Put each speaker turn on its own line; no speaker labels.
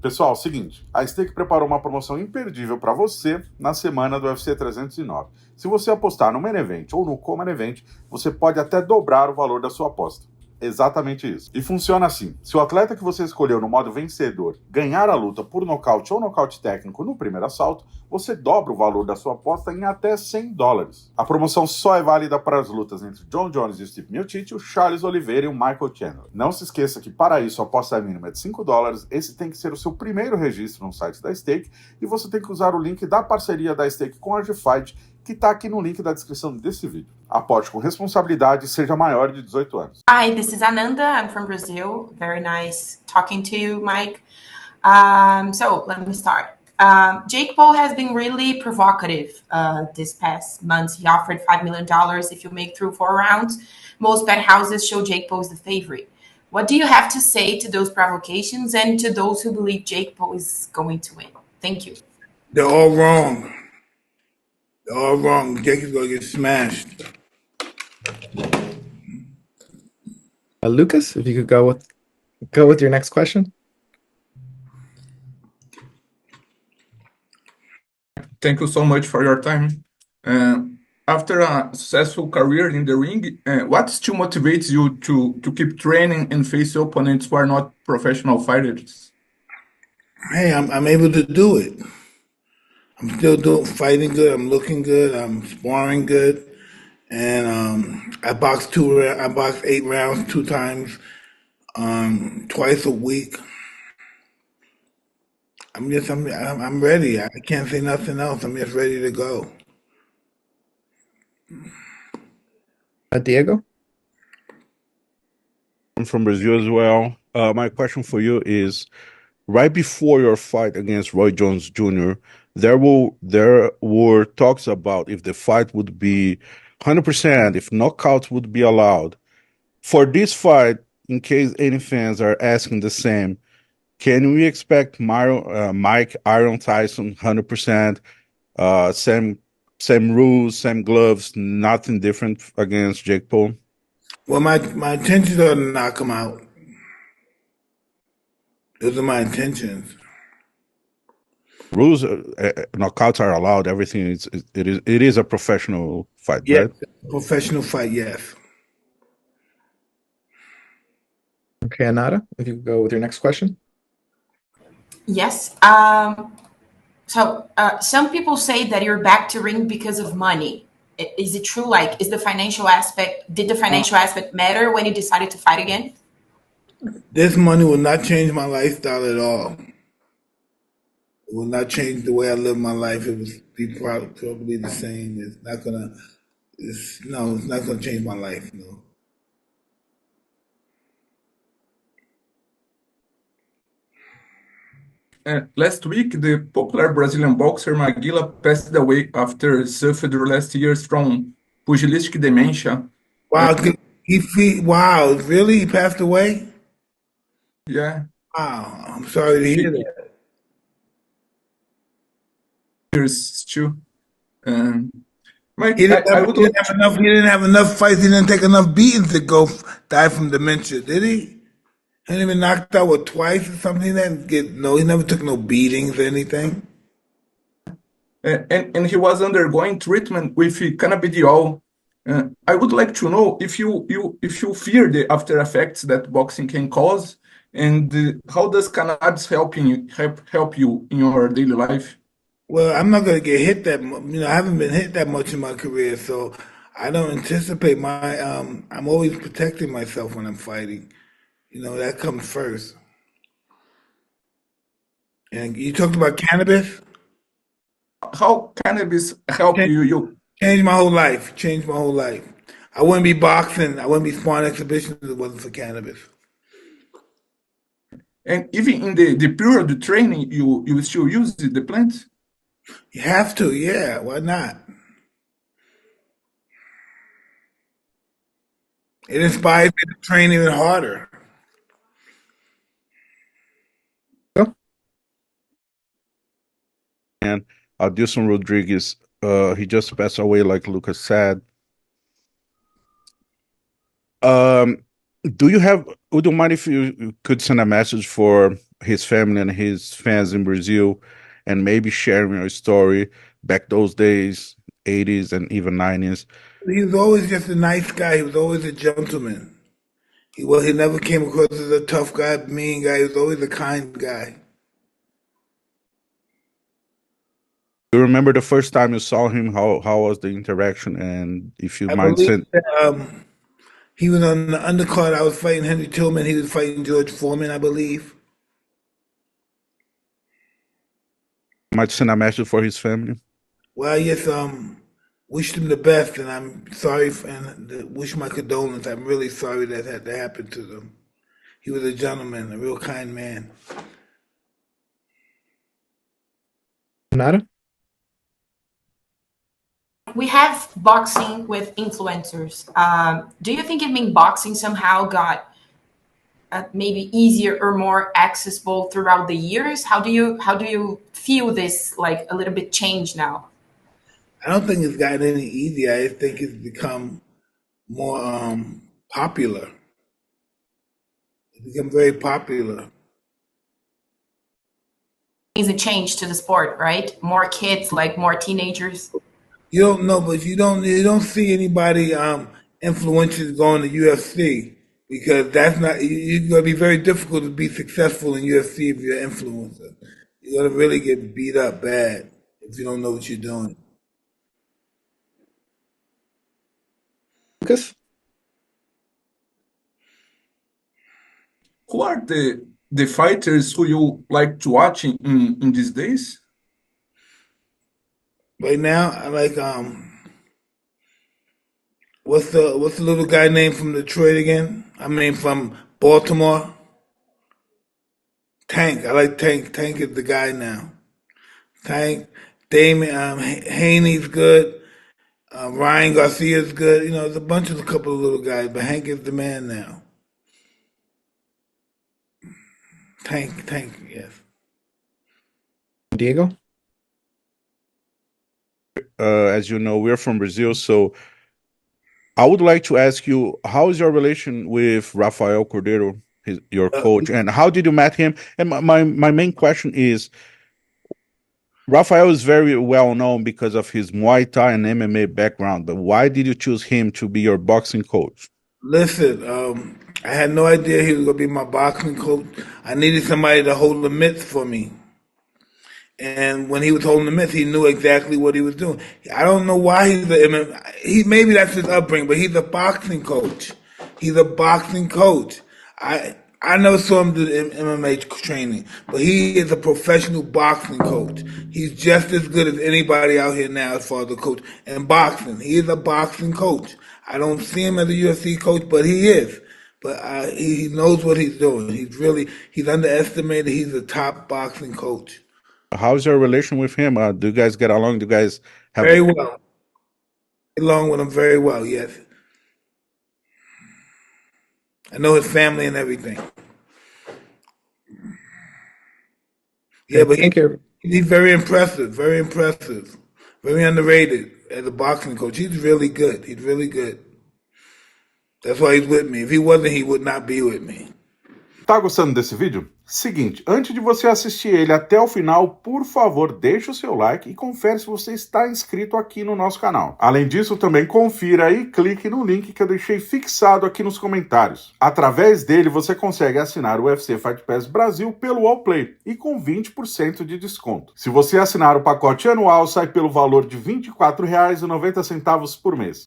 Pessoal, é o seguinte, a Stake preparou uma promoção imperdível para você na semana do UFC 309. Se você apostar no Main Event ou no Co-Main Event, você pode até dobrar o valor da sua aposta. Exatamente isso. E funciona assim, se o atleta que você escolheu no modo vencedor ganhar a luta por nocaute ou nocaute técnico no primeiro assalto, você dobra o valor da sua aposta em até $100. A promoção só é válida para as lutas entre John Jones e o Stipe Miocic, o Charles Oliveira e o Michael Chandler. Não se esqueça que para isso a aposta mínima é de $5, esse tem que ser o seu primeiro registro no site da Stake e você tem que usar o link da parceria da Stake com a Fight, que está aqui no link da descrição desse vídeo. Aposte com responsabilidade e seja maior de 18 anos.
Hi, this is Ananda. I'm from Brazil. Very nice talking to you, Mike. So let me start. Jake Paul has been really provocative this past month. He offered $5 million if you make through 4 rounds. Most bet houses show Jake Paul is the favorite. What do you have to say to those provocations and to those who believe Jake Paul is going to win? Thank you.
They're all wrong. They're all wrong. Jake is going to get smashed.
Lucas, if you could go with your next question.
Thank you so much for your time. After a successful career in the ring, what still motivates you to keep training and face opponents who are not professional fighters?
Hey, I'm able to do it. I'm still fighting good. I'm looking good. I'm sparring good. And I boxed 8 rounds 2 times, twice a week. I'm ready. I can't say nothing else. I'm just ready to go.
Diego?
I'm from Brazil as well. My question for you is, right before your fight against Roy Jones Jr., there were talks about if the fight would be 100%, if knockouts would be allowed. For this fight, in case any fans are asking the same, can we expect Mike Iron Tyson 100%, same rules, same gloves, nothing different against Jake Paul?
Well, my intentions are to knock him out. Those are my intentions.
Rules, knockouts are allowed. Everything it is a professional fight,
yes,
right?
Professional fight, yes.
Okay, Anada, if you could go with your next question.
Yes. So some people say that you're back to ring because of money. Is it true? Like, did the financial aspect matter when you decided to fight again?
This money will not change my lifestyle at all. It will not change the way I live my life. It will be probably the same. It's not gonna change my life. No.
Last week, the popular Brazilian boxer Maguila passed away after suffering last year from pugilistic dementia.
Wow, wow, really? He passed away?
Yeah.
Wow, I'm sorry to hear that.
Years too. Mike,
He didn't have enough fights. He didn't take enough beatings to die from dementia, did he? He didn't even knocked out twice or something. He never took no beatings or anything.
And he was undergoing treatment with cannabidiol. I would like to know if you fear the after effects that boxing can cause, and how does cannabis help you in your daily life?
Well, I'm not going to get hit that much. I haven't been hit that much in my career, so I don't anticipate I'm always protecting myself when I'm fighting. That comes first. And you talked about cannabis?
How cannabis help you?
Changed my whole life. I wouldn't be boxing. I wouldn't be sparring exhibitions if it wasn't for cannabis.
And even in the period of training, you still use the plant?
You have to, yeah. Why not? It inspires me to train even harder.
And Adilson Rodriguez, he just passed away, like Lucas said. Would you mind if you could send a message for his family and his fans in Brazil, and maybe sharing your story back those days, 80s and even 90s.
He was always just a nice guy. He was always a gentleman. He never came across as a tough guy, mean guy. He was always a kind guy.
Do you remember the first time you saw him? How was the interaction? And if you
I
mind
believe
send,
that, he was on the undercard. I was fighting Henry Tillman. He was fighting George Foreman, I believe.
might send a message for his family?
Well, yes, wished him the best, and I'm sorry and wish my condolence. I'm really sorry that had to happen to them. He was a gentleman, a real kind man.
Nada?
We have boxing with influencers. Do you think boxing somehow got maybe easier or more accessible throughout the years? How do you feel this, like, a little bit change now?
I don't think it's gotten any easier. I just think it's become more popular. It's become very popular.
It's a change to the sport, right? More kids, like more teenagers.
You don't know, but you don't see anybody influencers going to UFC because that's not. You're gonna be very difficult to be successful in UFC if you're an influencer. You're gonna really get beat up bad if you don't know what you're doing.
Lucas?
Who are the fighters who you like to watch in these days?
Right now, I like what's the little guy named from Detroit again? I mean from Baltimore. Tank. I like Tank. Tank is the guy now. Tank. Damon Haney's good. Ryan Garcia's good. You know, there's a couple of little guys, but Hank is the man now. Tank, yes.
Diego?
As you know, we're from Brazil, so I would like to ask you, how is your relation with Rafael Cordeiro, your coach, and how did you meet him? And my main question is, Rafael is very well known because of his Muay Thai and MMA background, but why did you choose him to be your boxing coach?
Listen, I had no idea he was going to be my boxing coach. I needed somebody to hold the mitts for me. And when he was holding the mitts, he knew exactly what he was doing. I don't know why maybe that's his upbringing, but he's a boxing coach. He's a boxing coach. I never saw him do MMA training, but he is a professional boxing coach. He's just as good as anybody out here now as far as a coach. And boxing, he is a boxing coach. I don't see him as a UFC coach, but he is. But he knows what he's doing. He's underestimated. He's a top boxing coach.
How's your relation with him? Do you guys get along? Do you guys have
very well? Get along with him very well, yes. I know his family and everything. Yeah, but he's very impressive, very underrated as a boxing coach. He's really good. That's why he's with me. If he wasn't, he would not be with me.
Tá gostando desse vídeo? Seguinte, antes de você assistir ele até o final, por favor, deixe o seu like e confere se você está inscrito aqui no nosso canal. Além disso, também confira e clique no link que eu deixei fixado aqui nos comentários. Através dele, você consegue assinar o UFC Fight Pass Brasil pelo UOL Play e com 20% de desconto. Se você assinar o pacote anual, sai pelo valor de R$ 24,90 por mês.